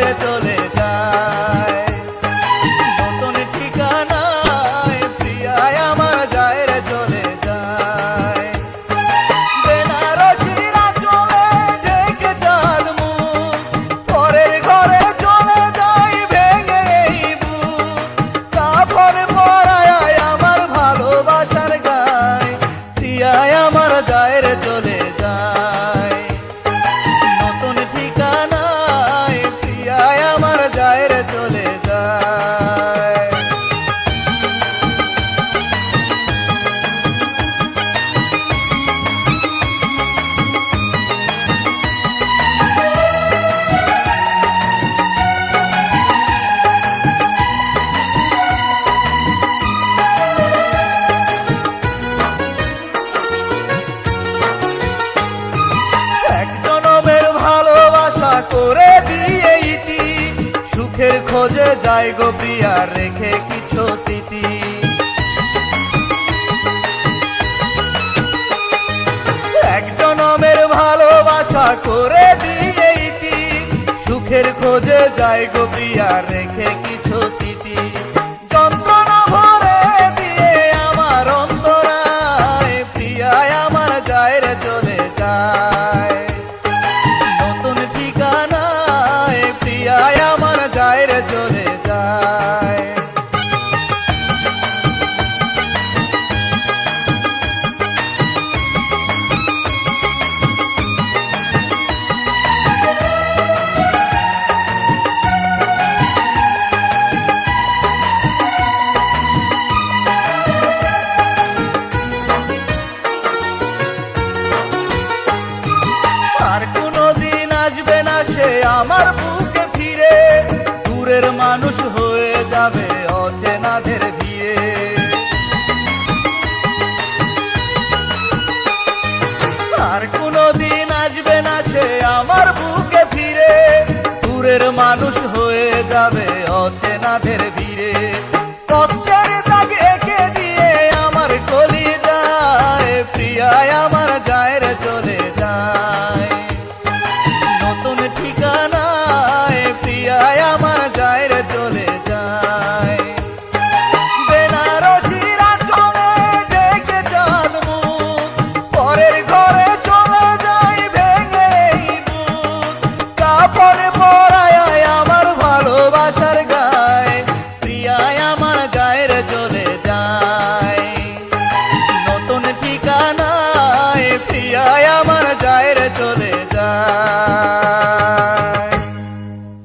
জায়ের চলে যায়। নতুন ঠিকানায় প্রিয়ায় আমার জায়ের চলে যায়। বেনারসির আঁচলে ঢেকে চাঁদ মুখ, পরের ঘরে চলে যায় ভেঙে এই বুক। কাপড় পরায় আমার ভালোবাসার গায়, প্রিয়ায় আমার জায়ের চলে যায়। নতুন ঠিকানায় প্রিয়ায় আমার জায়ের চলে যায়। এক জনমের ভালোবাসা করে দিয়ে ইতি, সুখের খোঁজে যাই গো প্রিয়া রেখে কিছু স্মৃতি। এক জনমের ভালোবাসা করে দিয়ে ইতি, সুখের খোঁজে যাই গো প্রিয়া রেখে কিছু স্মৃতি। যন্ত্রণা ভরে দিয়ে আমার অন্তরায় প্রিয়ায় আমার জায়ের চলে যায়। নতুন ঠিকানায় প্রিয়ায় আমার জায়ের চলে যায়। আর কোনদিন আসবে না সে আমার বুকে ফিরে, দূরের মানুষ হয়ে যাবে অচেনাদের ভিড়ে। আর কোনদিন আসবে না সে আমার বুকে ফিরে, দূরের মানুষ হয়ে যাবে অচেনাদের ভিড়ে। কষ্টের দাগ এঁকে দিয়ে আমার কলি যায়, প্রিয়ায় আমার জায়ের চলে যায়। নতুন ঠিকানায় প্রিয়ায় আমার জায়ের চলে যায়। বেনারসির আঁচলে ঢেকে চাঁদ মুখ, পরের ঘরে চলে যায় ভেঙে এই বুক। কাপড় পরায় আমার ভালোবাসার গায়, প্রিয়ায় আমার জায়ের চলে যায়। নতুন ঠিকানায় প্রিয়ায় আমার জায়ের চলে যায়।